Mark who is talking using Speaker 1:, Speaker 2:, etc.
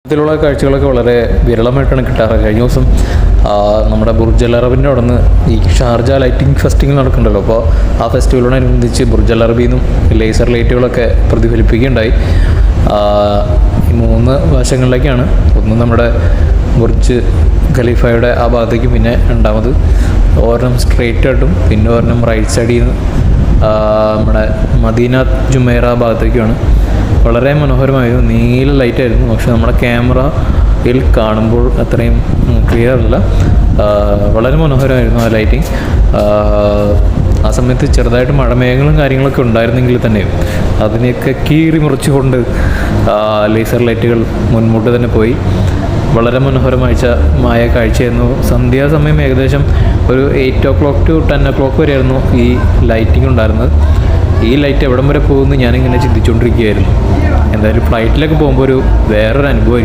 Speaker 1: ഇതിലുള്ള കാഴ്ചകളൊക്കെ വളരെ വിരളമായിട്ടാണ് കിട്ടാറ്. കഴിഞ്ഞ ദിവസം നമ്മുടെ ബുർജ് അൽ അറബിൻ്റെ അവിടെ നിന്ന് ഈ ഷാർജ ലൈറ്റിംഗ് ഫെസ്റ്റിവൽ നടക്കുന്നുണ്ടല്ലോ. അപ്പോൾ ആ ഫെസ്റ്റിവലിനോടനുബന്ധിച്ച് ബുർജ് അൽ അറബിൽ നിന്നും ലേസർ ലൈറ്റുകളൊക്കെ പ്രതിഫലിപ്പിക്കുകയുണ്ടായി. ഈ 3 വശങ്ങളിലേക്കാണ്. ഒന്ന് നമ്മുടെ ബുർജ് ഖലീഫയുടെ ആ ഭാഗത്തേക്കും, പിന്നെ രണ്ടാമത് ഒരെണ്ണം സ്ട്രെയിറ്റ് ആയിട്ടും പിന്നെ ഒരെണ്ണം റൈറ്റ് സൈഡിൽ നിന്ന് നമ്മുടെ മദീന ജുമൈറ ഭാഗത്തേക്കുമാണ്. വളരെ മനോഹരമായിരുന്നു. നീല ലൈറ്റായിരുന്നു. പക്ഷെ നമ്മുടെ ക്യാമറയിൽ കാണുമ്പോൾ അത്രയും ക്ലിയർ അല്ല. വളരെ മനോഹരമായിരുന്നു ആ ലൈറ്റിങ്. ആ സമയത്ത് ചെറുതായിട്ട് മഴമേഘങ്ങളും കാര്യങ്ങളൊക്കെ ഉണ്ടായിരുന്നെങ്കിൽ തന്നെയും അതിനെയൊക്കെ കീറി മുറിച്ചുകൊണ്ട് ലേസർ ലൈറ്റുകൾ മുൻപോട്ട് തന്നെ പോയി. വളരെ മനോഹരമായ കാഴ്ചയായിരുന്നു. സന്ധ്യാസമയം ഏകദേശം ഒരു 8 o'clock to 10 o'clock വരെയായിരുന്നു ഈ ലൈറ്റിംഗ് ഉണ്ടായിരുന്നത്. ഈ ലൈറ്റ് എവിടം വരെ പോകുമെന്ന് ഞാനിങ്ങനെ ചിന്തിച്ചുകൊണ്ടിരിക്കുകയായിരുന്നു. എന്തായാലും ഫ്ലൈറ്റിലൊക്കെ പോകുമ്പോൾ വേറൊരു അനുഭവമായിരിക്കും.